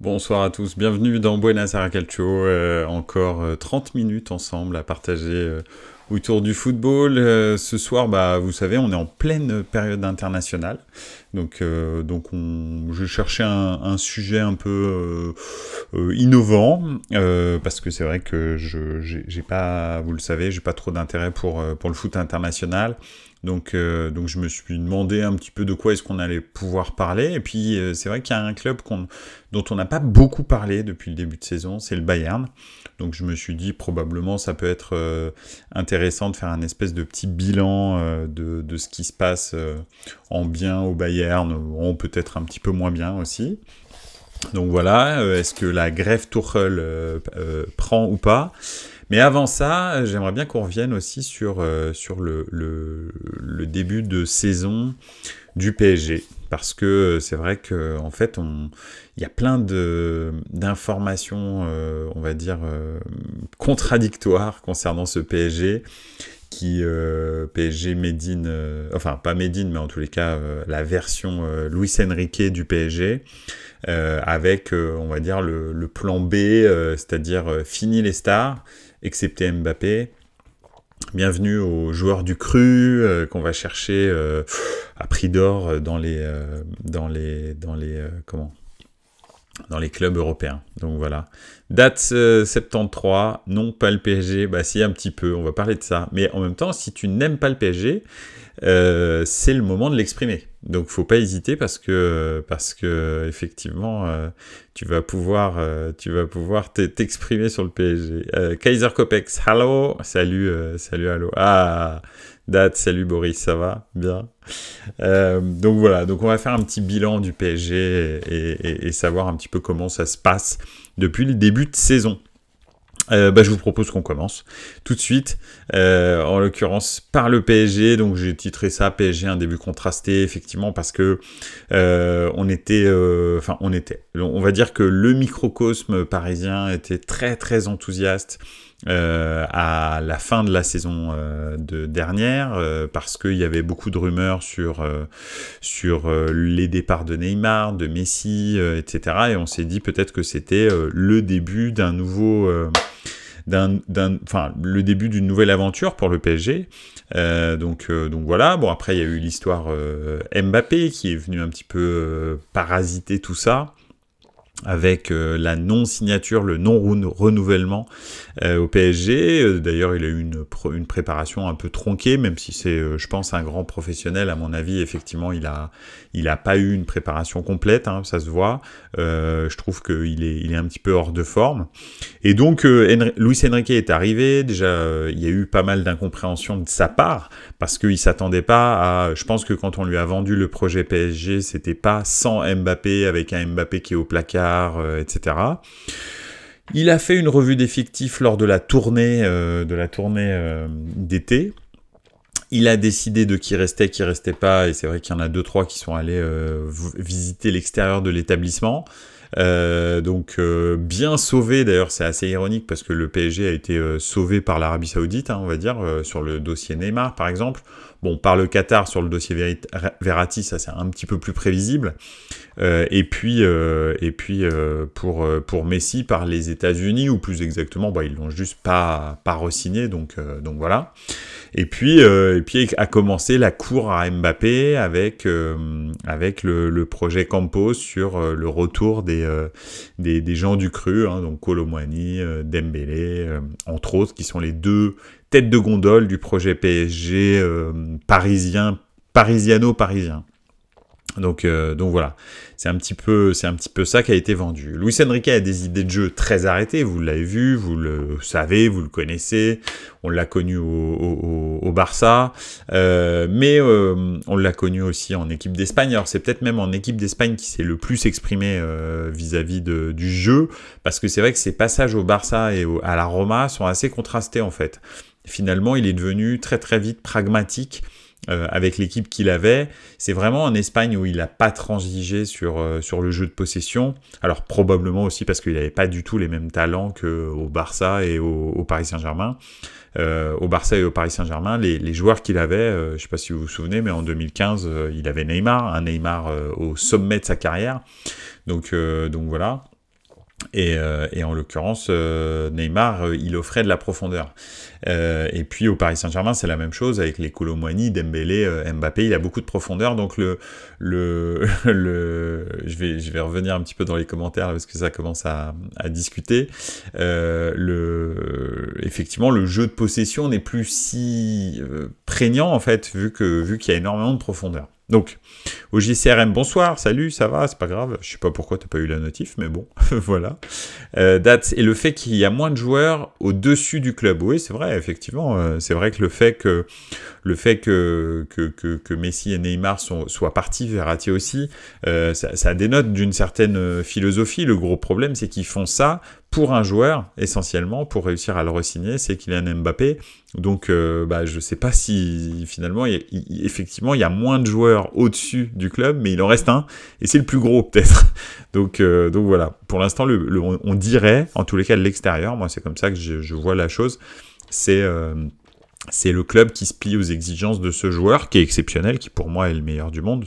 Bonsoir à tous, bienvenue dans Buenas Aires Calcio, encore 30 minutes ensemble à partager autour du football. Ce soir, vous savez, on est en pleine période internationale, donc je cherchais un sujet un peu innovant, parce que c'est vrai que j'ai pas, vous le savez, j'ai pas trop d'intérêt pour le foot international. Donc je me suis demandé un petit peu de quoi est-ce qu'on allait pouvoir parler. Et puis c'est vrai qu'il y a un club dont on n'a pas beaucoup parlé depuis le début de saison, c'est le Bayern. Donc je me suis dit probablement ça peut être intéressant de faire un espèce de petit bilan de ce qui se passe en bien au Bayern, ou peut-être un petit peu moins bien aussi. Donc voilà, est-ce que la grève Tuchel prend ou pas? Mais avant ça, j'aimerais bien qu'on revienne aussi sur le début de saison du PSG. Parce que c'est vrai qu'en fait, il y a plein d'informations, on va dire, contradictoires concernant ce PSG. PSG Made in, enfin pas Made in, mais en tous les cas, la version Luis Enrique du PSG. Avec, on va dire, le plan B, c'est-à-dire fini les stars, excepté Mbappé. Bienvenue aux joueurs du cru qu'on va chercher à prix d'or dans les clubs européens. Donc voilà. Date 73, non pas le PSG, bah si un petit peu, on va parler de ça. Mais en même temps, si tu n'aimes pas le PSG, c'est le moment de l'exprimer. Donc faut pas hésiter parce que effectivement tu vas pouvoir t'exprimer sur le PSG. Kaiser Kopex, hello, salut, hello. Ah, Date, salut Boris, ça va bien. Donc voilà, donc on va faire un petit bilan du PSG et savoir un petit peu comment ça se passe depuis le début de saison. Je vous propose qu'on commence tout de suite, en l'occurrence par le PSG. Donc j'ai titré ça PSG un début contrasté, effectivement, parce que on va dire que le microcosme parisien était très très enthousiaste à la fin de la saison dernière, parce qu'il y avait beaucoup de rumeurs sur les départs de Neymar, de Messi, etc. Et on s'est dit peut-être que c'était le début d'un nouveau le début d'une nouvelle aventure pour le PSG. Donc voilà. Bon, après il y a eu l'histoire Mbappé qui est venu un petit peu parasiter tout ça, avec la non-signature, le non-renouvellement au PSG. D'ailleurs, il a eu une préparation un peu tronquée, même si c'est, je pense, un grand professionnel. À mon avis, effectivement, il a pas eu une préparation complète, hein, ça se voit. Je trouve qu'il est un petit peu hors de forme. Et donc, Luis Enrique est arrivé. Déjà, il y a eu pas mal d'incompréhension de sa part, parce qu'il s'attendait pas à... Je pense que quand on lui a vendu le projet PSG, c'était pas sans Mbappé, avec un Mbappé qui est au placard, etc. Il a fait une revue d'effectifs lors de la tournée d'été. Il a décidé de qui restait pas, et c'est vrai qu'il y en a 2-3 qui sont allés visiter l'extérieur de l'établissement. Donc bien sauvé, d'ailleurs c'est assez ironique parce que le PSG a été sauvé par l'Arabie Saoudite, hein, on va dire, sur le dossier Neymar par exemple. Bon, par le Qatar sur le dossier Verratti, ça c'est un petit peu plus prévisible. Et puis pour Messi par les États-Unis, ou plus exactement, ils l'ont juste pas re-signé, donc voilà. Et puis a commencé la cour à Mbappé avec le projet Campos sur le retour des gens du cru, hein, donc Kolo Muani, Dembélé, entre autres, qui sont les deux têtes de gondole du projet PSG parisiano-parisien. Donc voilà, c'est un petit peu ça qui a été vendu. Luis Enrique a des idées de jeu très arrêtées, vous l'avez vu, vous le savez, vous le connaissez, on l'a connu au Barça, mais on l'a connu aussi en équipe d'Espagne. Alors c'est peut-être même en équipe d'Espagne qui s'est le plus exprimé vis-à-vis du jeu, parce que c'est vrai que ses passages au Barça et à la Roma sont assez contrastés en fait. Finalement, il est devenu très très vite pragmatique avec l'équipe qu'il avait. C'est vraiment en Espagne où il n'a pas transigé sur le jeu de possession. Alors probablement aussi parce qu'il n'avait pas du tout les mêmes talents qu'au Barça et au Paris Saint-Germain. Au Barça et au Paris Saint-Germain, les joueurs qu'il avait, je ne sais pas si vous vous souvenez, mais en 2015, il avait Neymar, un Neymar au sommet de sa carrière. Donc voilà. Et en l'occurrence, Neymar, il offrait de la profondeur. Et puis au Paris Saint-Germain, c'est la même chose avec les Kolo Muani, Dembélé, Mbappé. Il a beaucoup de profondeur, donc je vais revenir un petit peu dans les commentaires parce que ça commence à discuter. Effectivement, le jeu de possession n'est plus si prégnant en fait, vu qu'il y a énormément de profondeur. Donc, au JCRM, bonsoir, salut, ça va, c'est pas grave, je sais pas pourquoi t'as pas eu la notif, mais bon, voilà. Date, et le fait qu'il y a moins de joueurs au-dessus du club, oui, c'est vrai, effectivement, c'est vrai que le fait que Messi et Neymar soient partis, Verratti aussi, ça dénote d'une certaine philosophie. Le gros problème, c'est qu'ils font ça pour un joueur, essentiellement, pour réussir à le re-signer, c'est Kylian Mbappé. Donc, je sais pas si, finalement, effectivement, il y a moins de joueurs au-dessus du club, mais il en reste un, et c'est le plus gros, peut-être. Donc voilà. Pour l'instant, on dirait, en tous les cas de l'extérieur, moi, c'est comme ça que je vois la chose, c'est le club qui se plie aux exigences de ce joueur, qui est exceptionnel, qui pour moi est le meilleur du monde.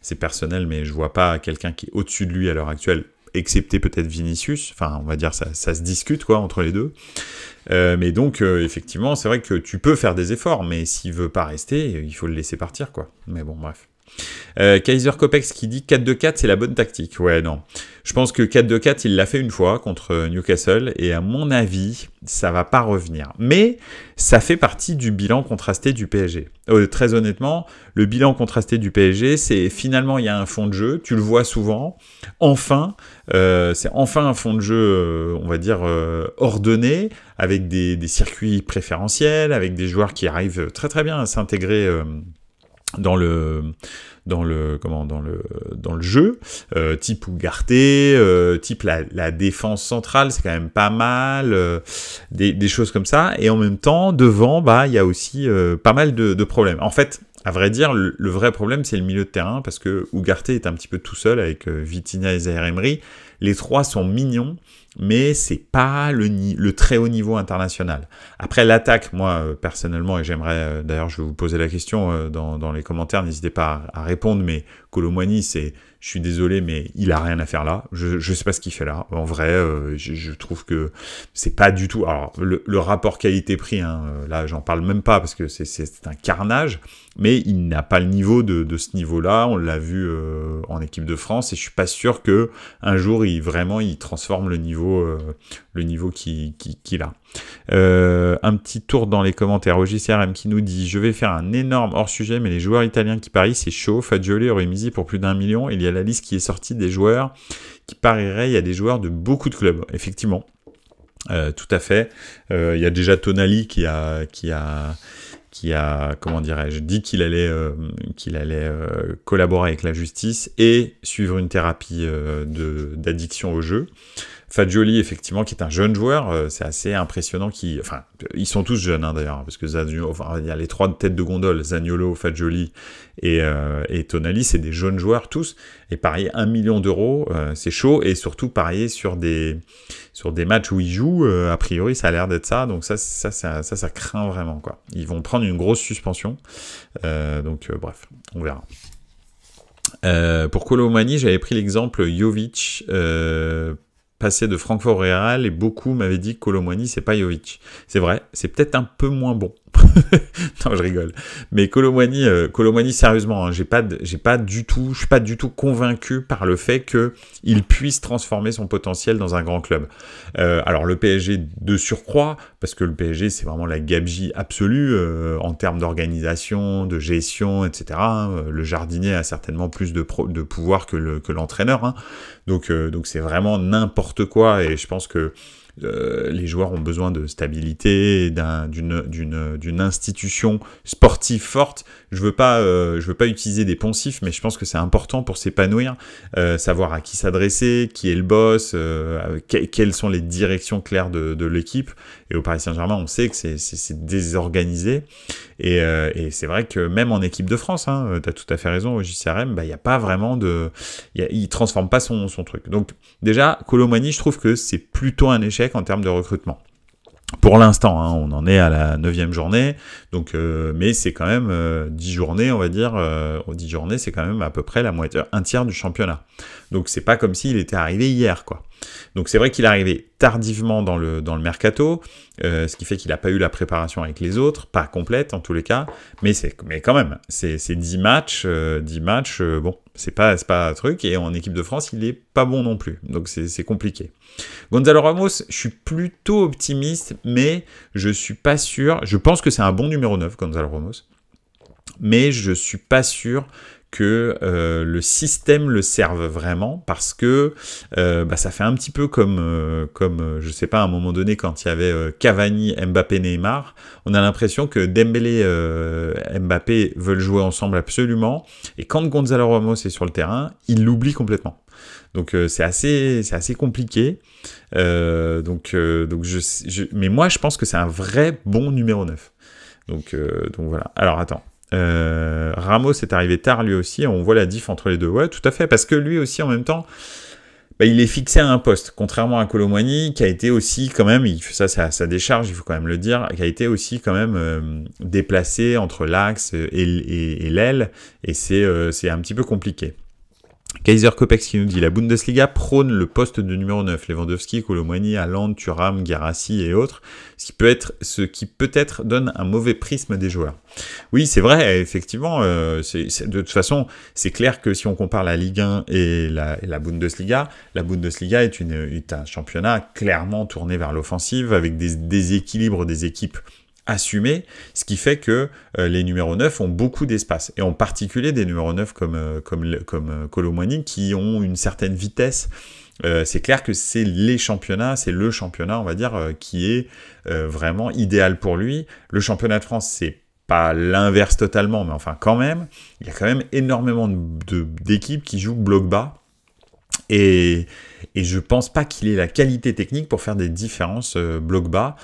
C'est personnel, mais je vois pas quelqu'un qui est au-dessus de lui à l'heure actuelle, excepté peut-être Vinicius. Enfin, on va dire ça se discute quoi entre les deux. Mais donc effectivement, c'est vrai que tu peux faire des efforts, mais s'il veut pas rester, il faut le laisser partir quoi. Mais bon, bref. Kaiser Kopex qui dit 4-2-4 c'est la bonne tactique. Ouais, non. Je pense que 4-2-4 il l'a fait une fois contre Newcastle et à mon avis ça va pas revenir. Mais ça fait partie du bilan contrasté du PSG. Très honnêtement, le bilan contrasté du PSG c'est finalement il y a un fond de jeu, tu le vois souvent. Enfin, c'est enfin un fond de jeu, on va dire ordonné, avec des circuits préférentiels, avec des joueurs qui arrivent très très bien à s'intégrer dans le jeu, type Ugarte, type la défense centrale, c'est quand même pas mal, des choses comme ça, et en même temps, devant, il y a aussi pas mal de problèmes. En fait, à vrai dire, le vrai problème, c'est le milieu de terrain, parce que Ugarte est un petit peu tout seul avec Vitinha et Zaïre Emery. Les trois sont mignons, mais c'est pas le très haut niveau international. Après l'attaque, moi personnellement, et j'aimerais, d'ailleurs je vais vous poser la question dans les commentaires, n'hésitez pas à répondre, mais Kolo Muani, je suis désolé, mais il a rien à faire là. Je sais pas ce qu'il fait là. En vrai, je trouve que c'est pas du tout. Alors le rapport qualité-prix, là j'en parle même pas parce que c'est un carnage, mais il n'a pas le niveau de ce niveau-là. On l'a vu en équipe de France et je suis pas sûr que un jour il transforme le niveau qu'il a. Un petit tour dans les commentaires. OJCRM qui nous dit: je vais faire un énorme hors-sujet, mais les joueurs italiens qui parient, c'est chaud. Fagioli aurait misé pour plus d'1 million. Il y a la liste qui est sortie des joueurs qui parieraient. Il y a des joueurs de beaucoup de clubs, effectivement. Tout à fait. Il y a déjà Tonali qui a comment dirais-je, dit qu'il allait collaborer avec la justice et suivre une thérapie d'addiction au jeu. Fagioli, effectivement, qui est un jeune joueur, c'est assez impressionnant. Ils sont tous jeunes, d'ailleurs, parce que il y a les trois têtes de gondole, Zaniolo, Fagioli et Tonali, c'est des jeunes joueurs tous. Et parier 1 million d'euros, c'est chaud. Et surtout, parier sur des matchs où ils jouent, a priori, ça a l'air d'être ça. Donc ça craint vraiment, quoi. Ils vont prendre une grosse suspension. Bref, on verra. Pour Kolo Muani, j'avais pris l'exemple Jovic, passé de Francfort au Real, et beaucoup m'avaient dit que Kolo Muani, c'est pas Jovic. C'est vrai, c'est peut-être un peu moins bon. Non, je rigole. Mais Kolo Muani, sérieusement, je suis pas du tout convaincu par le fait qu'il puisse transformer son potentiel dans un grand club. Alors le PSG de surcroît, parce que le PSG c'est vraiment la gabegie absolue en termes d'organisation, de gestion, etc. Le jardinier a certainement plus de pouvoir que l'entraîneur. Hein. Donc c'est vraiment n'importe quoi, et je pense que les joueurs ont besoin de stabilité, d'une institution sportive forte. Je veux pas utiliser des poncifs, mais je pense que c'est important pour s'épanouir, savoir à qui s'adresser, qui est le boss, quelles sont les directions claires de l'équipe. Et au Paris Saint-Germain, on sait que c'est désorganisé. Et c'est vrai que même en équipe de France, tu as tout à fait raison, au JCRM, il n'y a pas vraiment il transforme pas son truc. Donc déjà, Kolo Muani, je trouve que c'est plutôt un échec en termes de recrutement. Pour l'instant, on en est à la 9e journée, donc mais c'est quand même 10 journées, on va dire. 10 journées, c'est quand même à peu près un tiers du championnat. Donc c'est pas comme s'il était arrivé hier, quoi. Donc c'est vrai qu'il est arrivé tardivement dans le mercato, ce qui fait qu'il n'a pas eu la préparation avec les autres, pas complète en tous les cas, mais quand même, c'est 10 matchs, bon, c'est pas un truc, et en équipe de France, il est pas bon non plus, donc c'est compliqué. Gonzalo Ramos, je suis plutôt optimiste, mais je suis pas sûr, je pense que c'est un bon numéro 9, Gonzalo Ramos, mais je suis pas sûr que le système le serve vraiment, parce que ça fait un petit peu comme je sais pas, à un moment donné, quand il y avait Cavani, Mbappé, Neymar, on a l'impression que Dembélé, Mbappé veulent jouer ensemble absolument, et quand Gonzalo Ramos est sur le terrain, il l'oublie complètement. Donc c'est assez compliqué. Mais moi je pense que c'est un vrai bon numéro 9. Donc voilà. Alors attends. Ramos est arrivé tard lui aussi, on voit la diff entre les deux. Ouais, tout à fait, parce que lui aussi en même temps, il est fixé à un poste, contrairement à Kolo Muani, qui a été aussi quand même, ça c'est à sa décharge, il faut quand même le dire, qui a été aussi quand même déplacé entre l'axe et l'aile, et c'est un petit peu compliqué. Kaiser Kopex qui nous dit la Bundesliga prône le poste de numéro 9, Lewandowski, Kolo Muani, Haaland, Thuram, Guirassy et autres, ce qui peut-être donne un mauvais prisme des joueurs. Oui, c'est vrai, effectivement, de toute façon, c'est clair que si on compare la Ligue 1 et la Bundesliga est un championnat clairement tourné vers l'offensive, avec des déséquilibres des équipes assumé, ce qui fait que les numéros 9 ont beaucoup d'espace, et en particulier des numéros 9 comme Kolo Muani qui ont une certaine vitesse. C'est clair que c'est le championnat, on va dire, qui est vraiment idéal pour lui. Le championnat de France, c'est pas l'inverse totalement, mais enfin quand même, il y a quand même énormément d'équipes qui jouent bloc bas, et je pense pas qu'il ait la qualité technique pour faire des différences bloc bas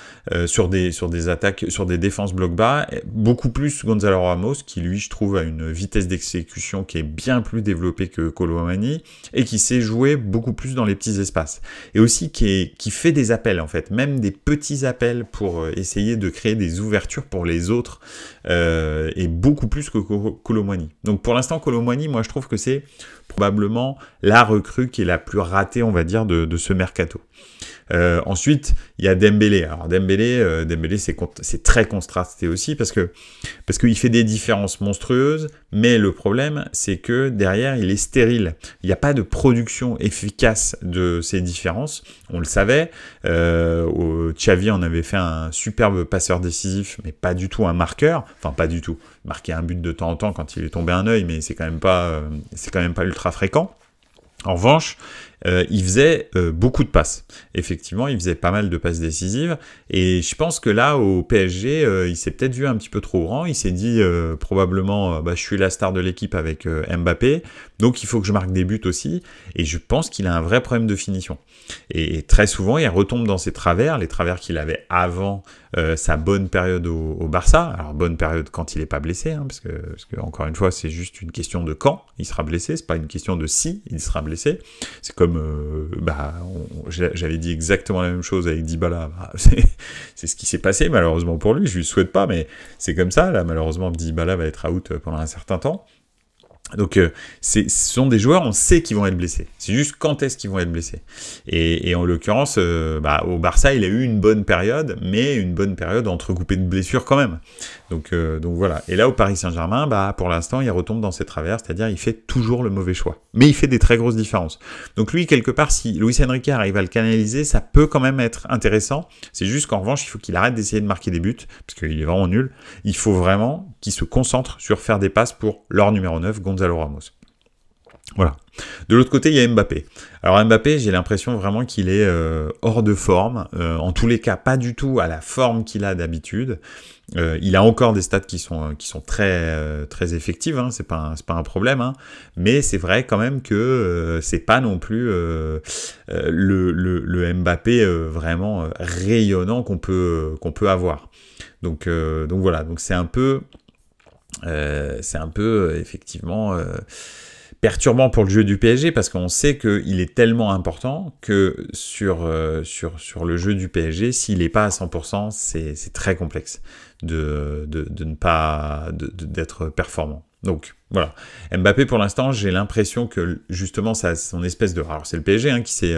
sur des attaques, sur des défenses bloc bas. Beaucoup plus Gonzalo Ramos, qui lui, je trouve, a une vitesse d'exécution qui est bien plus développée que Kolo Muani, et qui sait jouer beaucoup plus dans les petits espaces. Et aussi qui fait des appels, en fait, même des petits appels pour essayer de créer des ouvertures pour les autres, et beaucoup plus que Kolo Muani. Donc pour l'instant, Kolo Muani, moi je trouve que c'est probablement la recrue qui est la plus ratée, on va dire, de ce mercato. Ensuite, il y a Dembélé. Alors Dembélé, c'est très contrasté aussi, parce qu'il fait des différences monstrueuses, mais le problème, c'est que derrière, il est stérile. Il n'y a pas de production efficace de ces différences. On le savait. Xavi en avait fait un superbe passeur décisif, mais pas du tout un marqueur. Enfin, pas du tout. Il marquait un but de temps en temps quand il est tombé un œil, mais c'est quand même pas ultra fréquent. En revanche, il faisait beaucoup de passes. Effectivement, il faisait pas mal de passes décisives. Et je pense que là, au PSG, il s'est peut-être vu un petit peu trop grand. Il s'est dit probablement, je suis la star de l'équipe avec Mbappé, donc il faut que je marque des buts aussi. Et je pense qu'il a un vrai problème de finition. Et très souvent, il retombe dans ses travers, les travers qu'il avait avant sa bonne période au Barça. Alors, bonne période quand il n'est pas blessé, hein, parce que encore une fois, c'est juste une question de quand il sera blessé. C'est pas une question de si il sera blessé. C'est comme j'avais dit exactement la même chose avec Dybala. C'est ce qui s'est passé, malheureusement pour lui. Je lui souhaite pas, mais c'est comme ça. Là, malheureusement, Dybala va être out pendant un certain temps. Donc, ce sont des joueurs, on sait qu'ils vont être blessés. C'est juste quand est-ce qu'ils vont être blessés. Et en l'occurrence, au Barça, il a eu une bonne période, mais une bonne période entrecoupée de blessures quand même. Donc voilà. Et là, au Paris Saint-Germain, pour l'instant, il retombe dans ses travers, c'est-à-dire il fait toujours le mauvais choix. Mais il fait des très grosses différences. Donc lui, quelque part, si Luis Enrique arrive à le canaliser, ça peut quand même être intéressant. C'est juste qu'en revanche, il faut qu'il arrête d'essayer de marquer des buts, parce qu'il est vraiment nul. Il faut vraiment qu'il se concentre sur faire des passes pour leur numéro 9, Gonzalo Ramos. Voilà. De l'autre côté, il y a Mbappé. Alors Mbappé, j'ai l'impression vraiment qu'il est hors de forme. En tous les cas, pas du tout à la forme qu'il a d'habitude. Il a encore des stats qui sont très très effectives, hein, c'est pas un problème, hein, mais c'est vrai quand même que c'est pas non plus le Mbappé vraiment rayonnant qu'on peut avoir. Donc voilà, donc c'est un peu effectivement perturbant pour le jeu du PSG, parce qu'on sait qu'il est tellement important que sur le jeu du PSG, s'il n'est pas à 100%, c'est très complexe d'être performant. Donc voilà, Mbappé pour l'instant, j'ai l'impression que justement ça, son espèce de, alors c'est le PSG hein, qui s'est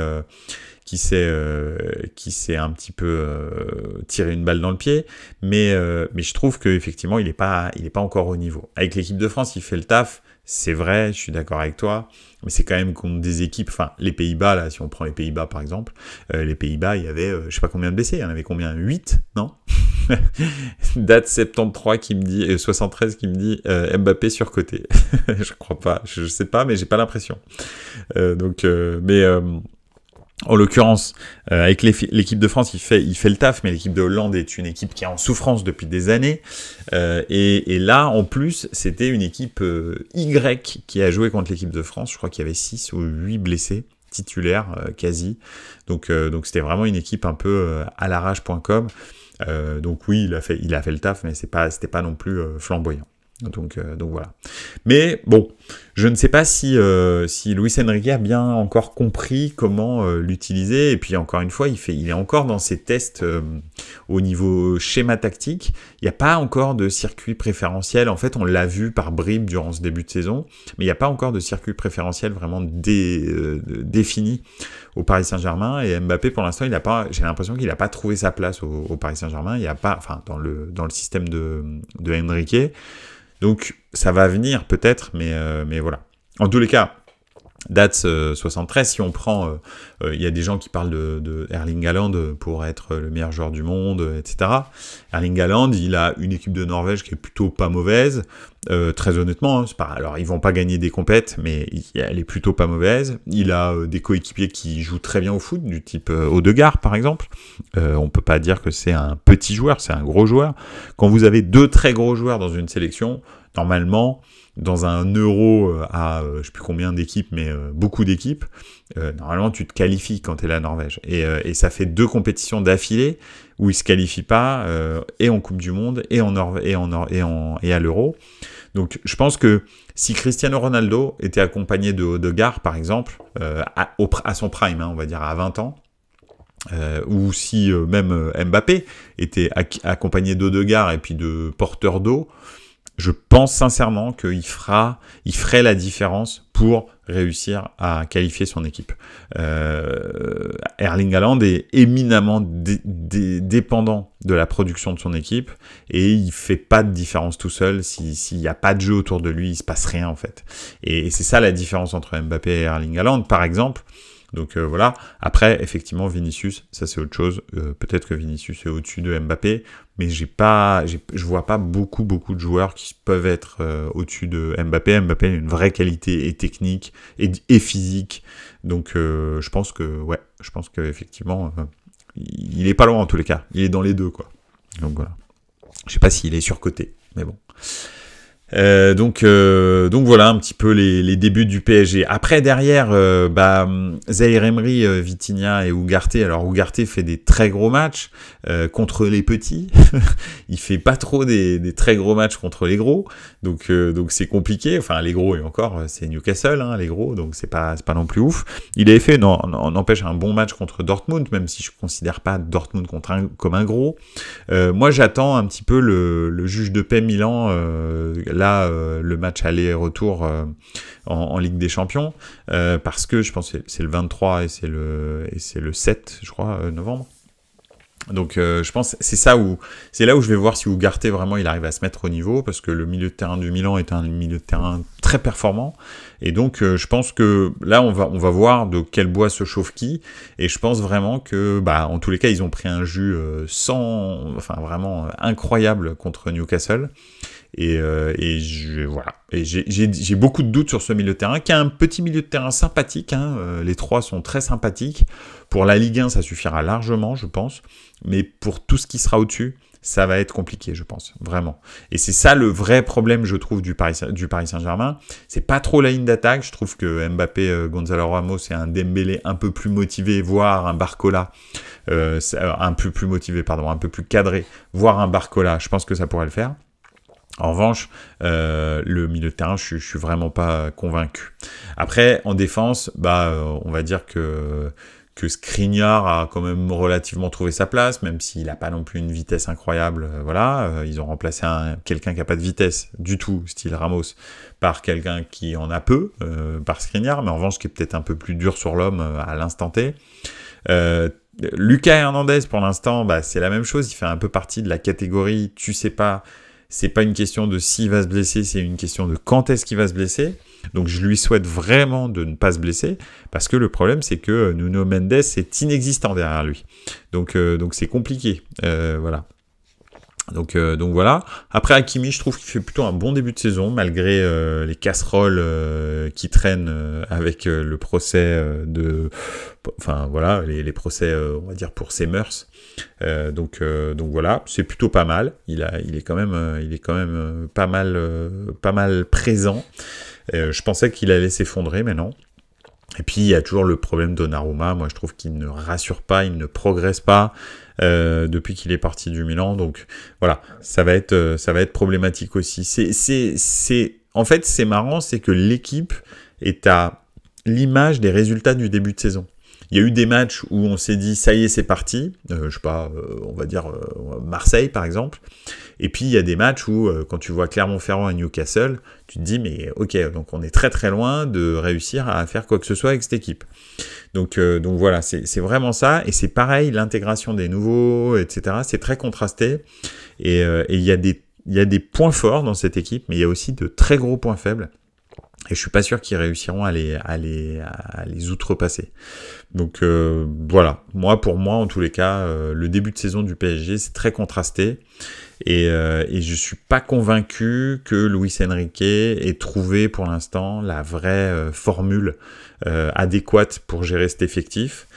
un petit peu tiré une balle dans le pied, mais je trouve que effectivement il est pas encore au niveau. Avec l'équipe de France, il fait le taf, c'est vrai, je suis d'accord avec toi, mais c'est quand même contre des équipes, enfin les Pays-Bas là, si on prend les Pays-Bas par exemple, les Pays-Bas il y avait je sais pas combien de blessés, il y en avait combien, 8, non? Date 73 qui me dit 73 qui me dit Mbappé surcoté. Je crois pas, je sais pas, mais j'ai pas l'impression. En l'occurrence, avec l'équipe de France, il fait le taf, mais l'équipe de Hollande est une équipe qui est en souffrance depuis des années. Et là, en plus, c'était une équipe Y qui a joué contre l'équipe de France. Je crois qu'il y avait 6 ou 8 blessés titulaires quasi. Donc c'était vraiment une équipe un peu à l'arrache.com. Donc oui, il a fait le taf, mais c'était pas non plus flamboyant. Donc voilà. Mais bon, je ne sais pas si Luis Enrique a bien encore compris comment l'utiliser. Et puis encore une fois, il est encore dans ses tests au niveau schéma tactique. Il n'y a pas encore de circuit préférentiel. En fait, on l'a vu par bribes durant ce début de saison, mais il n'y a pas encore de circuit préférentiel vraiment défini au Paris Saint-Germain. Et Mbappé, pour l'instant, j'ai l'impression qu'il n'a pas trouvé sa place au Paris Saint-Germain. Il n'y a pas, enfin, dans le système de Enrique. Donc ça va venir peut-être, mais voilà. En tous les cas, date 73, si on prend, il y a des gens qui parlent de Erling Haaland pour être le meilleur joueur du monde, etc. Erling Haaland, il a une équipe de Norvège qui est plutôt pas mauvaise, très honnêtement. Hein, alors ils vont pas gagner des compètes, mais elle est plutôt pas mauvaise. Il a des coéquipiers qui jouent très bien au foot, du type Odegaard par exemple. On peut pas dire que c'est un petit joueur, c'est un gros joueur. Quand vous avez 2 très gros joueurs dans une sélection, normalement, dans un euro à je sais plus combien d'équipes, mais beaucoup d'équipes, normalement tu te qualifies quand tu es la Norvège. Et ça fait 2 compétitions d'affilée où ils se qualifient pas, et en Coupe du Monde, et à l'Euro. Donc je pense que si Cristiano Ronaldo était accompagné de Odegaard, par exemple, à son prime, hein, on va dire à 20 ans, ou si même Mbappé était accompagné d'Odegaard et puis de porteur d'eau, je pense sincèrement qu'il ferait la différence pour réussir à qualifier son équipe. Erling Haaland est éminemment dépendant de la production de son équipe et il fait pas de différence tout seul. S'il n'y a pas de jeu autour de lui, il se passe rien en fait. Et c'est ça la différence entre Mbappé et Erling Haaland, par exemple. Donc voilà. Après, effectivement, Vinicius, ça c'est autre chose. Peut-être que Vinicius est au-dessus de Mbappé, mais je vois pas beaucoup de joueurs qui peuvent être au-dessus de Mbappé. Mbappé a une vraie qualité et technique et physique. Donc je pense que effectivement, il est pas loin en tous les cas. Il est dans les deux quoi. Donc voilà. Je sais pas s'il est surcoté, mais bon. Donc voilà un petit peu les débuts du PSG. Après derrière, Zaïre Emery, Vitinha et Ugarte. Alors Ugarte fait des très gros matchs contre les petits. Il fait pas trop des très gros matchs contre les gros. Donc c'est compliqué. Enfin les gros et encore c'est Newcastle hein, les gros. Donc c'est pas non plus ouf. Il avait fait n'empêche un bon match contre Dortmund, même si je considère pas Dortmund comme un gros. Moi j'attends un petit peu le juge de paix Milan. Là, le match aller-retour en Ligue des Champions, parce que je pense que c'est le 23 et c'est le 7, je crois, novembre. Donc je pense que c'est là où je vais voir si Ugarte vraiment il arrive à se mettre au niveau, parce que le milieu de terrain du Milan est un milieu de terrain très performant, et donc je pense que là on va voir de quel bois se chauffe qui, et je pense vraiment que en tous les cas ils ont pris un jus vraiment incroyable contre Newcastle. Voilà. Et j'ai beaucoup de doutes sur ce milieu de terrain, qui est un petit milieu de terrain sympathique. Hein. Les 3 sont très sympathiques. Pour la Ligue 1, ça suffira largement, je pense. Mais pour tout ce qui sera au-dessus, ça va être compliqué, je pense, vraiment. Et c'est ça le vrai problème, je trouve, du Paris Saint-Germain. C'est pas trop la ligne d'attaque. Je trouve que Mbappé, Gonzalo Ramos et un Dembélé un peu plus motivé, voire un Barcola, un peu plus motivé, pardon, un peu plus cadré, voire un Barcola. Je pense que ça pourrait le faire. En revanche, le milieu de terrain, je suis vraiment pas convaincu. Après, en défense, on va dire que Skriniar a quand même relativement trouvé sa place, même s'il n'a pas non plus une vitesse incroyable. Voilà, ils ont remplacé quelqu'un qui n'a pas de vitesse du tout, style Ramos, par quelqu'un qui en a peu, par Skriniar, mais en revanche qui est peut-être un peu plus dur sur l'homme à l'instant T. Lucas Hernandez, pour l'instant, bah, c'est la même chose, il fait un peu partie de la catégorie, tu sais pas, c'est pas une question de s'il va se blesser, c'est une question de quand est-ce qu'il va se blesser. Donc je lui souhaite vraiment de ne pas se blesser, parce que le problème c'est que Nuno Mendes est inexistant derrière lui. Donc c'est compliqué. Voilà. Donc voilà. Après Hakimi, je trouve qu'il fait plutôt un bon début de saison, malgré les casseroles qui traînent avec le procès enfin voilà, les procès, on va dire pour ses mœurs. Donc voilà, c'est plutôt pas mal. Il est quand même pas mal présent. Je pensais qu'il allait s'effondrer, mais non. Et puis il y a toujours le problème Donnarumma. Moi je trouve qu'il ne rassure pas, il ne progresse pas depuis qu'il est parti du Milan. Donc voilà, ça va être problématique aussi. En fait c'est marrant, c'est que l'équipe est à l'image des résultats du début de saison. Il y a eu des matchs où on s'est dit ça y est c'est parti, je sais pas, on va dire Marseille par exemple. Et puis il y a des matchs où quand tu vois Clermont-Ferrand et Newcastle, tu te dis mais ok, donc on est très très loin de réussir à faire quoi que ce soit avec cette équipe. Donc voilà, c'est vraiment ça, et c'est pareil, l'intégration des nouveaux, etc. C'est très contrasté, et il y a des points forts dans cette équipe, mais il y a aussi de très gros points faibles. Et je suis pas sûr qu'ils réussiront à les outrepasser. Donc voilà, pour moi en tous les cas, le début de saison du PSG c'est très contrasté, et je suis pas convaincu que Luis Enrique ait trouvé pour l'instant la vraie formule adéquate pour gérer cet effectif,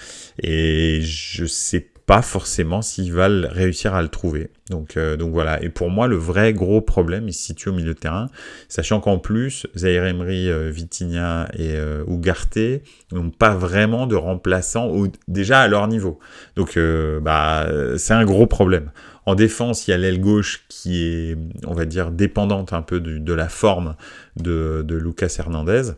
et je sais pas forcément s'il va réussir à le trouver. Donc voilà. Et pour moi, le vrai gros problème, il se situe au milieu de terrain, sachant qu'en plus, Zaïre Emery, Vitinha et Ugarte n'ont pas vraiment de remplaçants déjà à leur niveau. Donc c'est un gros problème. En défense, il y a l'aile gauche qui est, on va dire, dépendante un peu de la forme de Lucas Hernandez.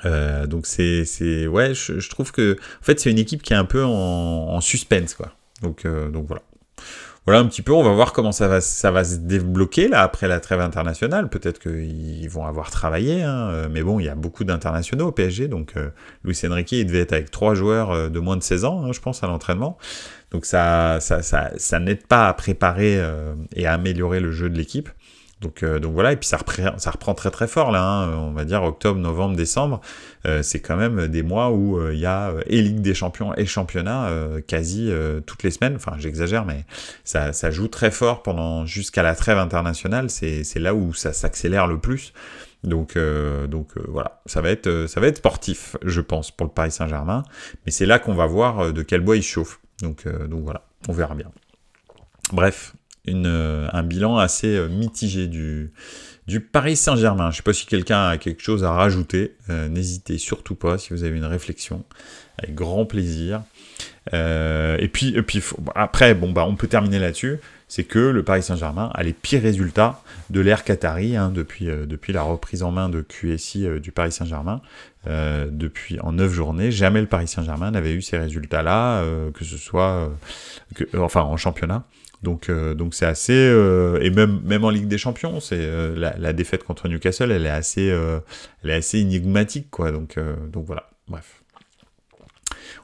Donc ouais, je trouve que en fait c'est une équipe qui est un peu en suspense, quoi. Donc voilà un petit peu, on va voir comment ça va se débloquer là après la trêve internationale. Peut-être qu'ils vont avoir travaillé, hein, mais bon, il y a beaucoup d'internationaux au PSG, donc Luis Enrique il devait être avec 3 joueurs de moins de 16 ans, hein, je pense, à l'entraînement. Donc ça n'aide pas à préparer et à améliorer le jeu de l'équipe. Donc voilà, et puis ça reprend très très fort là, hein, on va dire octobre, novembre, décembre, c'est quand même des mois où il y a et Ligue des Champions et Championnat quasi toutes les semaines, enfin j'exagère, mais ça joue très fort jusqu'à la trêve internationale, c'est là où ça s'accélère le plus. Donc voilà, ça va être sportif, je pense, pour le Paris Saint-Germain, mais c'est là qu'on va voir de quel bois il chauffe. Donc voilà, on verra bien. Bref. Un bilan assez mitigé du Paris Saint-Germain. Je ne sais pas si quelqu'un a quelque chose à rajouter. N'hésitez surtout pas si vous avez une réflexion. Avec grand plaisir. Et puis après, on peut terminer là-dessus. C'est que le Paris Saint-Germain a les pires résultats de l'ère Qatari, hein, depuis la reprise en main de QSI du Paris Saint-Germain. En 9 journées, jamais le Paris Saint-Germain n'avait eu ces résultats-là, que ce soit en championnat. Donc c'est assez et même en Ligue des Champions, c'est la défaite contre Newcastle, elle est assez énigmatique, quoi. Donc voilà, bref.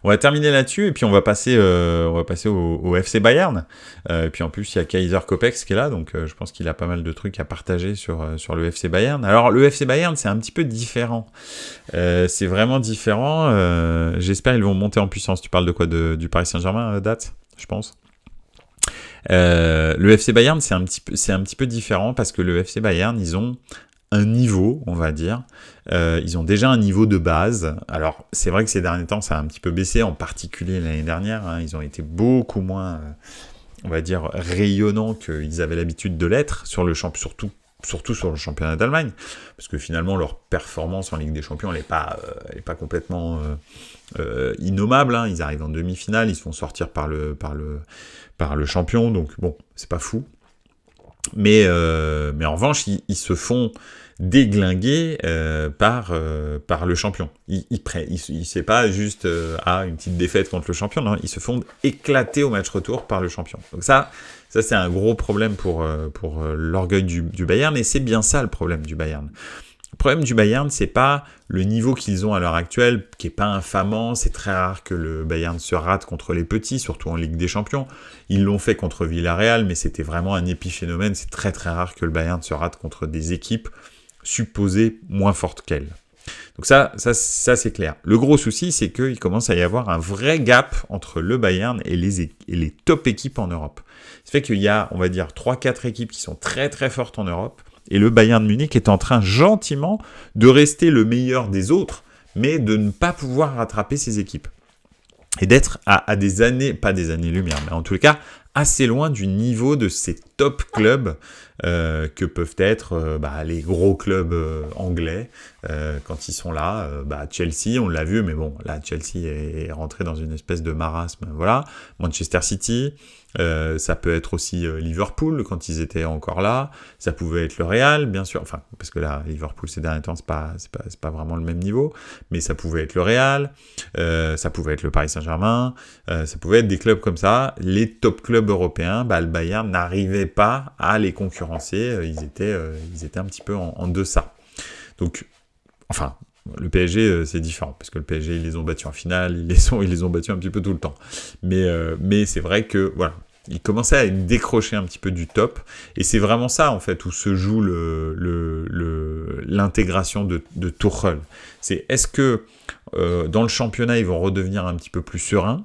On va terminer là-dessus et puis on va passer au FC Bayern. Et puis en plus il y a Kaiser Kopex qui est là, donc je pense qu'il a pas mal de trucs à partager sur le FC Bayern. Alors le FC Bayern c'est un petit peu différent. C'est vraiment différent. J'espère qu'ils vont monter en puissance. Tu parles de quoi, du Paris Saint-Germain, date, je pense. Le FC Bayern c'est un petit peu différent parce que le FC Bayern ils ont un niveau, on va dire, ils ont déjà un niveau de base. Alors c'est vrai que ces derniers temps ça a un petit peu baissé, en particulier l'année dernière, hein, ils ont été beaucoup moins on va dire rayonnants qu'ils avaient l'habitude de l'être sur le surtout sur le championnat d'Allemagne, parce que finalement leur performance en Ligue des Champions elle est pas complètement innommable, hein. Ils arrivent en demi-finale, ils se font sortir par le champion, donc bon, c'est pas fou. Mais en revanche, ils se font déglinguer par le champion. C'est pas juste une petite défaite contre le champion, non, ils se font éclater au match retour par le champion. Donc ça c'est un gros problème pour l'orgueil du Bayern, et c'est bien ça le problème du Bayern. Le problème du Bayern, c'est pas le niveau qu'ils ont à l'heure actuelle, qui est pas infamant. C'est très rare que le Bayern se rate contre les petits, surtout en Ligue des Champions. Ils l'ont fait contre Villarreal, mais c'était vraiment un épiphénomène. C'est très très rare que le Bayern se rate contre des équipes supposées moins fortes qu'elles. Donc ça c'est clair. Le gros souci, c'est qu'il commence à y avoir un vrai gap entre le Bayern et les top équipes en Europe. Ça fait qu'il y a, on va dire, 3-4 équipes qui sont très très fortes en Europe, et le Bayern de Munich est en train gentiment de rester le meilleur des autres, mais de ne pas pouvoir rattraper ces équipes. Et d'être à des années, pas des années-lumière, mais en tous les cas, assez loin du niveau de ces top clubs que peuvent être les gros clubs anglais quand ils sont là. Chelsea, on l'a vu, mais bon, là, Chelsea est rentré dans une espèce de marasme. Voilà. Manchester City, ça peut être aussi Liverpool quand ils étaient encore là. Ça pouvait être le Real, bien sûr. Enfin, parce que là, Liverpool ces derniers temps, c'est pas vraiment le même niveau. Mais ça pouvait être le Real, ça pouvait être le Paris Saint-Germain, ça pouvait être des clubs comme ça. Les top clubs européens, le Bayern n'arrivait pas à les concurrencer. Ils étaient un petit peu en deçà. Donc, enfin, le PSG, c'est différent, parce que le PSG, ils les ont battus en finale, ils les ont battus un petit peu tout le temps. Mais c'est vrai que, voilà, ils commençaient à décrocher un petit peu du top, et c'est vraiment ça, en fait, où se joue l'intégration de Tuchel. C'est, est-ce que dans le championnat, ils vont redevenir un petit peu plus sereins,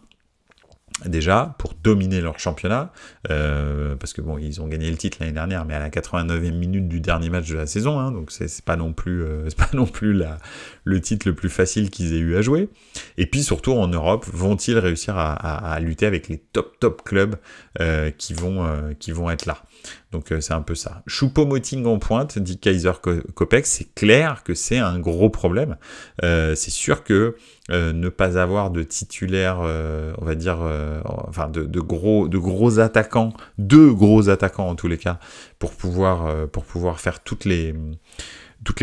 déjà, pour dominer leur championnat, parce que bon, ils ont gagné le titre l'année dernière, mais à la 89e minute du dernier match de la saison, hein, donc c'est pas non plus le titre le plus facile qu'ils aient eu à jouer. Et puis surtout en Europe, vont-ils réussir à lutter avec les top clubs qui vont être là. Donc c'est un peu ça. Choupo-Moting en pointe, dit Kaiser Kopeck, c'est clair que c'est un gros problème. C'est sûr que ne pas avoir de titulaire, on va dire, de gros attaquants, deux gros attaquants en tous les cas, pour pouvoir faire toutes les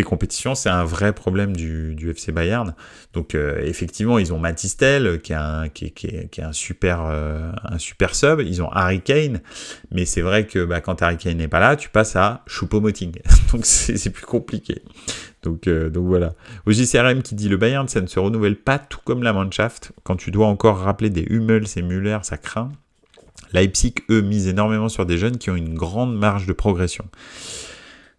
compétitions, c'est un vrai problème du FC Bayern. Donc effectivement, ils ont Mathys Tel qui est un super sub. Ils ont Harry Kane, mais c'est vrai que quand Harry Kane n'est pas là, tu passes à Choupo-Moting. Donc c'est plus compliqué. Donc voilà. Au JCRM qui dit le Bayern, ça ne se renouvelle pas tout comme la Mannschaft. Quand tu dois encore rappeler des Hummels et Müller, ça craint. Leipzig, eux, misent énormément sur des jeunes qui ont une grande marge de progression.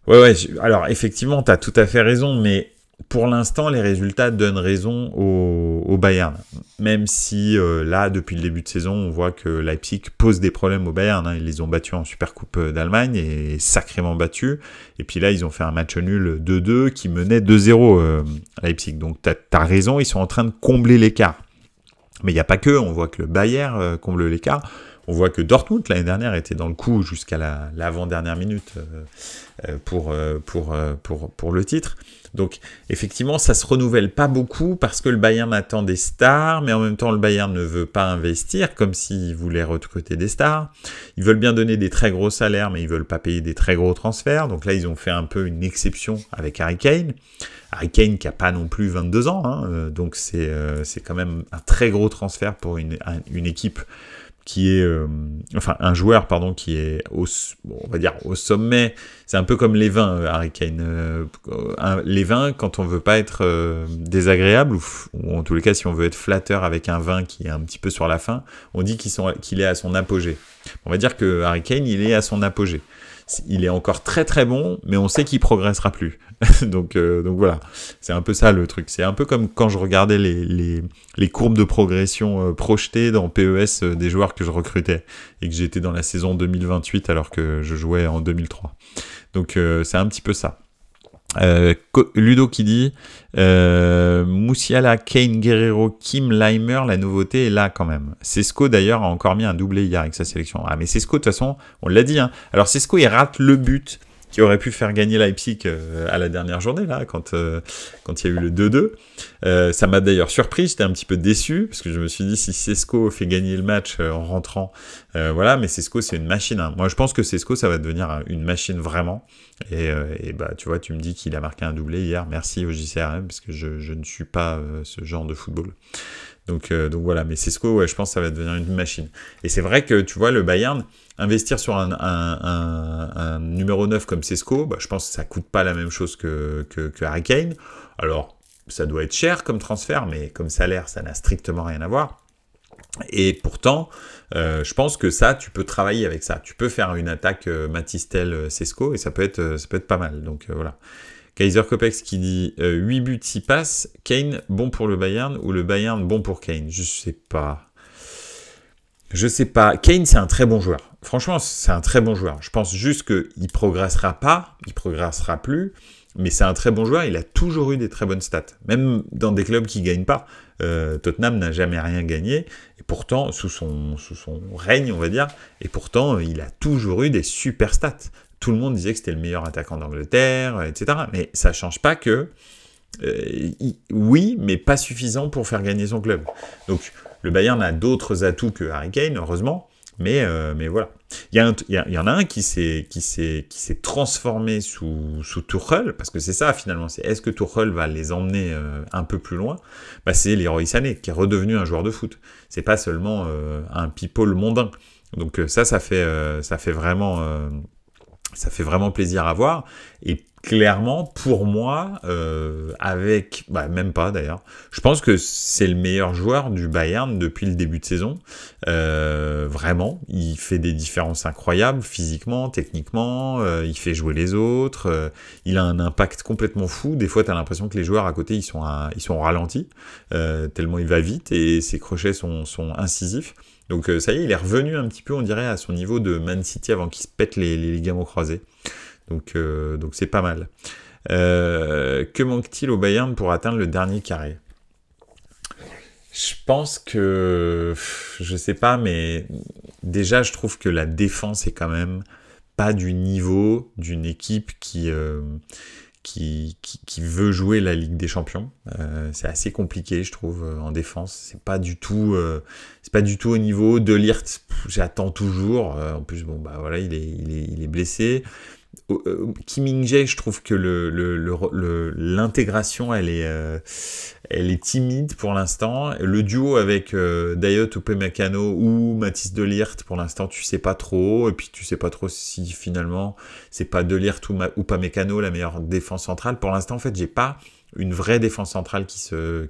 Ouais, alors effectivement, tu as tout à fait raison, mais pour l'instant, les résultats donnent raison au Bayern. Même si là, depuis le début de saison, on voit que Leipzig pose des problèmes au Bayern. Hein. Ils les ont battus en Supercoupe d'Allemagne et sacrément battus. Et puis là, ils ont fait un match nul 2-2 qui menait 2-0 Leipzig. Donc t'as raison, ils sont en train de combler l'écart. Mais il n'y a pas que, on voit que le Bayern comble l'écart. On voit que Dortmund, l'année dernière, était dans le coup jusqu'à l'avant-dernière minute pour le titre. Donc, effectivement, ça se renouvelle pas beaucoup parce que le Bayern attend des stars, mais en même temps, le Bayern ne veut pas investir comme s'il voulait recruter des stars. Ils veulent bien donner des très gros salaires, mais ils veulent pas payer des très gros transferts. Donc là, ils ont fait un peu une exception avec Harry Kane. Harry Kane qui a pas non plus 22 ans, hein, donc c'est quand même un très gros transfert pour une équipe qui est, un joueur, pardon, qui est on va dire au sommet. C'est un peu comme les vins, Harry Kane. Les vins, quand on veut pas être désagréable, ou en tous les cas, si on veut être flatteur avec un vin qui est un petit peu sur la fin, on dit qu'il est à son apogée. On va dire que Harry Kane, il est à son apogée. Il est encore très très bon, mais on sait qu'il progressera plus. donc voilà, c'est un peu ça le truc. C'est un peu comme quand je regardais les courbes de progression projetées dans PES des joueurs que je recrutais et que j'étais dans la saison 2028 alors que je jouais en 2003. Donc c'est un petit peu ça. Ludo qui dit Musiala, Kane, Guerrero, Kim, Leimer, la nouveauté est là quand même. Sesco d'ailleurs a encore mis un doublé hier avec sa sélection. Ah mais Sesco de toute façon, on l'a dit, hein. Alors Sesco il rate le but qui aurait pu faire gagner Leipzig à la dernière journée, là, quand il y a eu le 2-2. Ça m'a d'ailleurs surpris, j'étais un petit peu déçu, parce que je me suis dit, si Šeško fait gagner le match en rentrant, voilà, mais Šeško, c'est une machine. Hein. Moi, je pense que Šeško, ça va devenir une machine vraiment. Et bah, tu vois, tu me dis qu'il a marqué un doublé hier, merci au JCRM, parce que je ne suis pas ce genre de football. Donc voilà, mais Šeško, ouais, je pense que ça va devenir une machine. Et c'est vrai que, tu vois, le Bayern, investir sur un numéro 9 comme Šeško, bah, je pense que ça coûte pas la même chose que Harry Kane. Alors, ça doit être cher comme transfert, mais comme salaire, ça n'a strictement rien à voir. Et pourtant, je pense que ça, tu peux travailler avec ça. Tu peux faire une attaque Matistel-Šeško et ça peut être pas mal. Donc voilà. Kaiser Kopex qui dit 8 buts, 6 passes. Kane, bon pour le Bayern ou le Bayern, bon pour Kane? Je sais pas. Kane, c'est un très bon joueur. Franchement, c'est un très bon joueur. Je pense juste qu'il progressera pas, il progressera plus. Mais c'est un très bon joueur, il a toujours eu des très bonnes stats. Même dans des clubs qui ne gagnent pas. Tottenham n'a jamais rien gagné, et pourtant, sous son règne, on va dire, et pourtant, il a toujours eu des super stats. Tout le monde disait que c'était le meilleur attaquant d'Angleterre, etc. Mais ça ne change pas que, oui, mais pas suffisant pour faire gagner son club. Donc, le Bayern a d'autres atouts que Harry Kane, heureusement, mais voilà. Il y en a un qui s'est transformé sous Tuchel, parce que c'est ça finalement, c'est est-ce que Tuchel va les emmener un peu plus loin? Bah, c'est Leroy Sané, qui est redevenu un joueur de foot. C'est pas seulement un people mondain. Donc ça fait vraiment plaisir à voir. Et clairement, pour moi, même pas d'ailleurs, je pense que c'est le meilleur joueur du Bayern depuis le début de saison. Vraiment, il fait des différences incroyables, physiquement, techniquement, il fait jouer les autres, il a un impact complètement fou. Des fois, tu as l'impression que les joueurs à côté, ils sont ralentis, tellement il va vite et ses crochets sont incisifs. Donc ça y est, il est revenu un petit peu, on dirait, à son niveau de Man City avant qu'il se pète les ligaments croisés. Donc c'est pas mal. Que manque-t-il au Bayern pour atteindre le dernier carré? Je pense que... Je sais pas, mais déjà, je trouve que la défense est quand même pas du niveau d'une équipe qui veut jouer la Ligue des Champions. C'est assez compliqué, je trouve, en défense. C'est pas du tout au niveau de Ligt. J'attends toujours. En plus, bon, bah voilà, il est blessé. Kim Min-jae, je trouve que l'intégration, elle est timide pour l'instant. Le duo avec Dayot Upamecano ou Mathis de Ligt, pour l'instant, tu sais pas trop. Et puis, tu sais pas trop si finalement, c'est pas de Ligt ou Upamecano la meilleure défense centrale. Pour l'instant, en fait, j'ai pas une vraie défense centrale qui se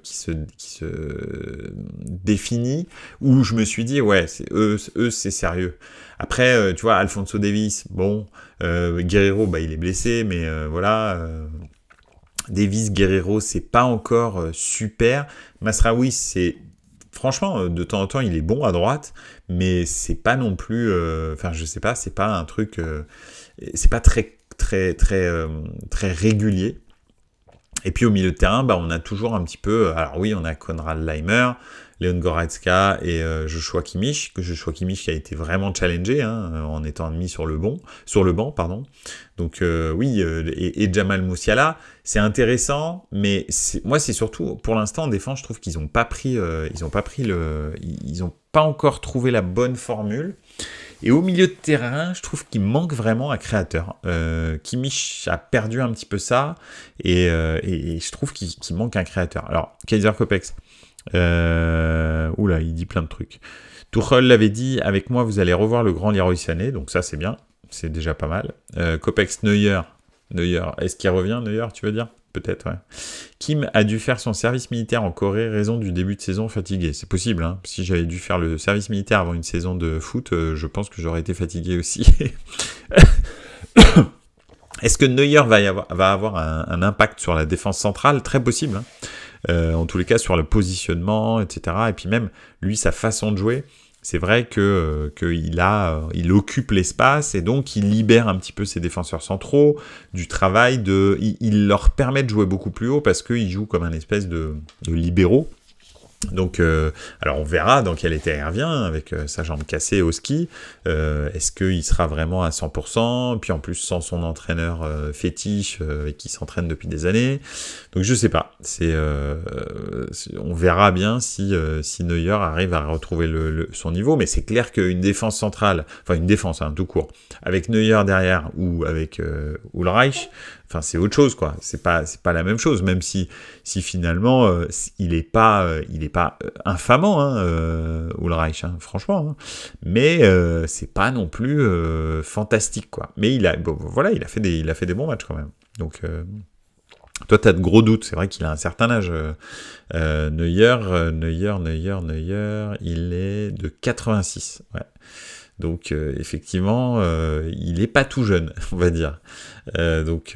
définit, où je me suis dit, ouais, eux c'est sérieux. Après, tu vois, Alphonso Davies, bon, Guerreiro, bah, il est blessé, mais voilà, Davies, Guerreiro, c'est pas encore super. Mazraoui, c'est, franchement, de temps en temps, il est bon à droite, mais c'est pas non plus, enfin, je sais pas, c'est pas un truc, c'est pas très régulier. Et puis au milieu de terrain, bah, on a toujours un petit peu... Alors oui, on a Konrad Laimer, Leon Goretzka et Joshua Kimmich qui a été vraiment challengé en étant mis sur le banc, pardon. Donc oui, et Jamal Musiala, c'est intéressant, mais moi c'est surtout, pour l'instant en défense, je trouve qu'ils n'ont pas encore trouvé la bonne formule. Et au milieu de terrain, je trouve qu'il manque vraiment un créateur. Kimmich a perdu un petit peu ça, et je trouve qu'il manque un créateur. Alors, Kaiser Kopex, oula, il dit plein de trucs. Tuchel l'avait dit, avec moi, vous allez revoir le grand Leroy Sané, donc ça, c'est bien, c'est déjà pas mal. Kopex, Neuer, est-ce qu'il revient, Neuer, tu veux dire? Peut-être, ouais. Kim a dû faire son service militaire en Corée, raison du début de saison fatigué. C'est possible, hein. Si j'avais dû faire le service militaire avant une saison de foot, je pense que j'aurais été fatigué aussi. Est-ce que Neuer va avoir un impact sur la défense centrale? Très possible, hein. En tous les cas, sur le positionnement, etc. Et puis même, lui, sa façon de jouer, c'est vrai qu'il occupe l'espace et donc il libère un petit peu ses défenseurs centraux du travail il leur permet de jouer beaucoup plus haut parce qu'il joue comme un espèce de libéraux. Donc, alors on verra dans quel état il revient avec sa jambe cassée au ski. Est-ce qu'il sera vraiment à 100%? Puis en plus sans son entraîneur fétiche qui s'entraîne depuis des années. Donc je sais pas. On verra bien si Neuer arrive à retrouver son niveau. Mais c'est clair qu'une défense centrale, enfin une défense tout court, avec Neuer derrière ou avec Ulreich. Enfin, c'est autre chose, quoi. C'est pas la même chose, même si finalement il est pas infamant, Ulreich, franchement. Mais c'est pas non plus fantastique, quoi. Mais il a fait des bons matchs quand même. Donc toi, t'as de gros doutes. C'est vrai qu'il a un certain âge. Neuer, il est de 86. Ouais. Donc effectivement, il est pas tout jeune, on va dire. Donc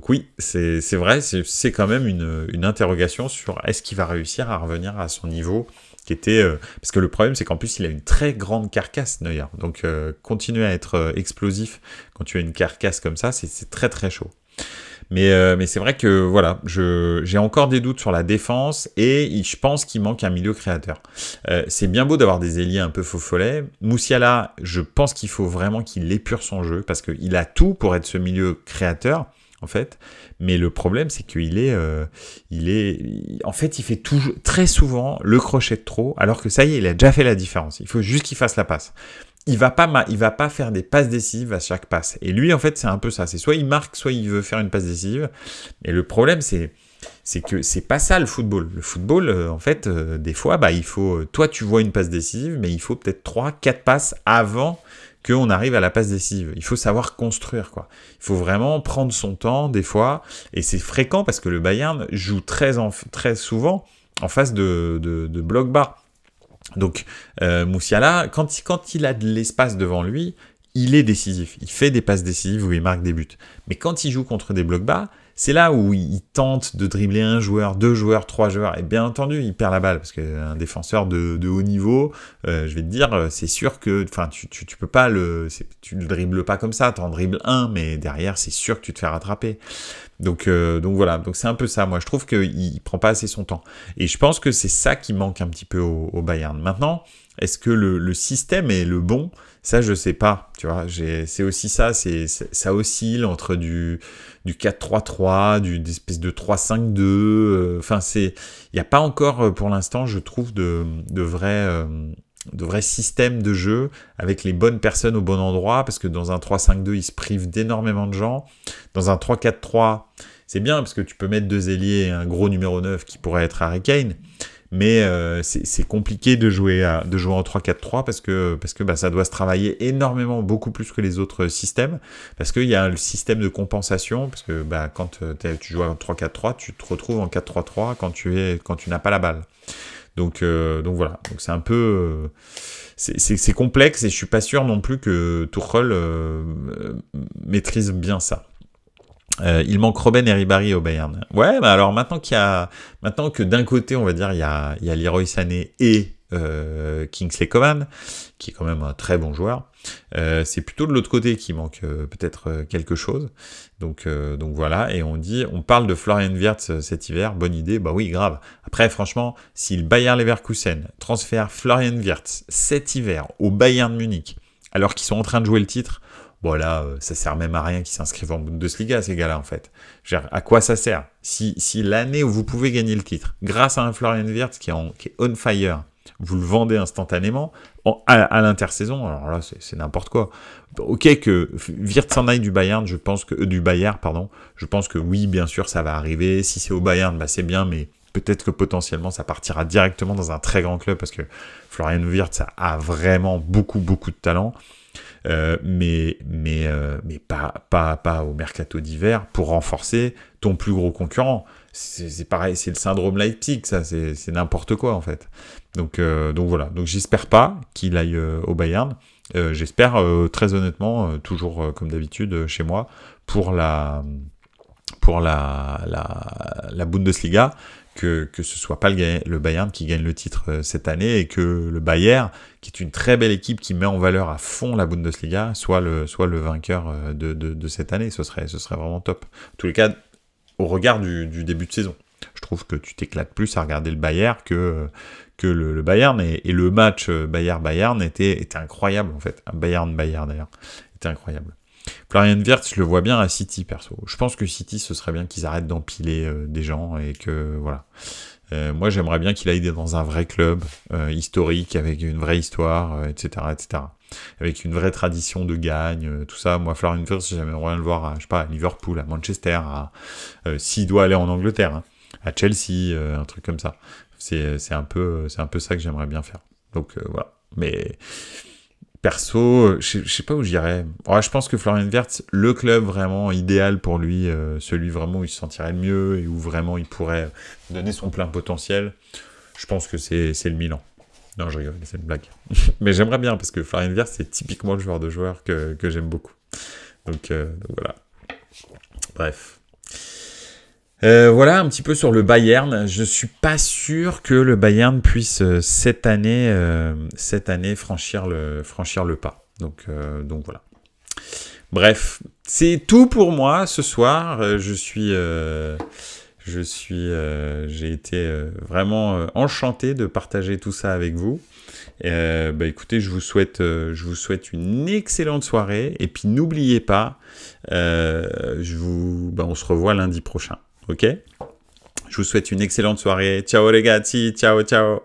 oui, c'est vrai, c'est quand même une interrogation sur est-ce qu'il va réussir à revenir à son niveau qui était... parce que le problème, c'est qu'en plus, il a une très grande carcasse, Neuer. Donc continuer à être explosif quand tu as une carcasse comme ça, c'est très très chaud. Mais c'est vrai que voilà, j'ai encore des doutes sur la défense et je pense qu'il manque un milieu créateur. C'est bien beau d'avoir des ailiers un peu faux follets. Musiala, je pense qu'il faut vraiment qu'il épure son jeu parce qu'il a tout pour être ce milieu créateur en fait. Mais le problème, c'est qu'il en fait, il fait très souvent le crochet de trop, alors que ça y est, il a déjà fait la différence. Il faut juste qu'il fasse la passe. Il va pas faire des passes décisives à chaque passe. Et lui, en fait, c'est un peu ça. C'est soit il marque, soit il veut faire une passe décisive. Et le problème, c'est que c'est pas ça le football. Le football, en fait, des fois, il faut... Toi, tu vois une passe décisive, mais il faut peut-être 3-4 passes avant qu'on arrive à la passe décisive. Il faut savoir construire, quoi. Il faut vraiment prendre son temps, des fois. Et c'est fréquent parce que le Bayern joue très souvent en face de bloc bas. Donc, Musiala, quand il a de l'espace devant lui, il est décisif. Il fait des passes décisives où il marque des buts. Mais quand il joue contre des blocs bas, c'est là où il tente de dribbler un joueur, 2 joueurs, 3 joueurs. Et bien entendu, il perd la balle parce qu'un défenseur de haut niveau, je vais te dire, c'est sûr que, tu peux pas tu le dribbles pas comme ça. T'en dribbles un, mais derrière, c'est sûr que tu te fais rattraper. Donc voilà, donc c'est un peu ça. Moi, je trouve qu'il prend pas assez son temps. Et je pense que c'est ça qui manque un petit peu au Bayern. Maintenant, est-ce que le système est le bon? Ça, je sais pas. Tu vois, c'est aussi ça. Ça oscille entre du 4-3-3, d'une espèce de 3-5-2. Enfin, il n'y a pas encore, pour l'instant, je trouve, de vrais systèmes de jeu avec les bonnes personnes au bon endroit, parce que dans un 3-5-2, ils se privent d'énormément de gens. Dans un 3-4-3, c'est bien, parce que tu peux mettre 2 ailiers et un gros numéro 9 qui pourrait être Harry Kane, mais c'est compliqué de jouer en 3-4-3 parce que ça doit se travailler énormément, beaucoup plus que les autres systèmes, parce qu'il y a le système de compensation, parce que quand tu joues en 3-4-3, tu te retrouves en 4-3-3 quand tu n'as pas la balle. Donc voilà, donc c'est un peu... c'est complexe et je suis pas sûr non plus que Tuchel maîtrise bien ça. Il manque Robben et Ribéry au Bayern. Ouais, alors maintenant que d'un côté, on va dire, il y a Leroy Sané et Kingsley Coman, qui est quand même un très bon joueur. C'est plutôt de l'autre côté qui manque peut-être quelque chose. Donc voilà, et on parle de Florian Wirtz cet hiver, bonne idée, bah oui, grave. Après, franchement, si le Bayer Leverkusen transfère Florian Wirtz cet hiver au Bayern Munich, alors qu'ils sont en train de jouer le titre, bon là, ça sert même à rien qu'ils s'inscrivent en Bundesliga, ces gars-là, en fait. À quoi ça sert? Si l'année où vous pouvez gagner le titre, grâce à un Florian Wirtz qui est on fire, vous le vendez instantanément à l'intersaison, alors là, c'est n'importe quoi. Ok, que Wirtz s'en aille du Bayern, je pense que oui, bien sûr, ça va arriver. Si c'est au Bayern, c'est bien, mais peut-être que potentiellement, ça partira directement dans un très grand club, parce que Florian Wirtz a vraiment beaucoup, beaucoup de talent. Mais pas au mercato d'hiver pour renforcer ton plus gros concurrent. C'est pareil, c'est le syndrome Leipzig, ça, c'est n'importe quoi en fait. Donc voilà, donc j'espère pas qu'il aille au Bayern. J'espère très honnêtement, toujours comme d'habitude chez moi, pour la Bundesliga, que ce soit pas le Bayern qui gagne le titre cette année, et que le Bayern, qui est une très belle équipe qui met en valeur à fond la Bundesliga, soit le vainqueur de cette année. Ce serait vraiment top. En tous les cas, au regard du début de saison. Je trouve que tu t'éclates plus à regarder le Bayern que le Bayern, et le match Bayern était incroyable en fait. Bayern d'ailleurs, était incroyable. Florian Wirtz, je le vois bien à City perso. Je pense que City, ce serait bien qu'ils arrêtent d'empiler des gens et que voilà. Moi, j'aimerais bien qu'il aille dans un vrai club historique, avec une vraie histoire, etc., etc. Avec une vraie tradition de gagne, tout ça. Moi, Florian Wirtz, j'aimerais bien le voir à, je sais pas, à Liverpool, à Manchester, s'il doit aller en Angleterre, hein, à Chelsea, un truc comme ça. C'est un peu ça que j'aimerais bien faire. Donc voilà. Mais perso, je sais pas où j'irais. Ouais, je pense que Florian Wirtz, le club vraiment idéal pour lui, celui vraiment où il se sentirait le mieux et où vraiment il pourrait donner son plein potentiel, je pense que c'est le Milan. Non, je rigole, c'est une blague. Mais j'aimerais bien, parce que Florian Wirtz, c'est typiquement le genre de joueur que j'aime beaucoup. Donc voilà. Bref. Voilà un petit peu sur le Bayern. Je suis pas sûr que le Bayern puisse cette année franchir le pas. Donc voilà. Bref, c'est tout pour moi ce soir. J'ai été vraiment enchanté de partager tout ça avec vous. Écoutez, je vous souhaite une excellente soirée. Et puis n'oubliez pas, on se revoit lundi prochain. Ok ? Je vous souhaite une excellente soirée. Ciao ragazzi, ciao ciao.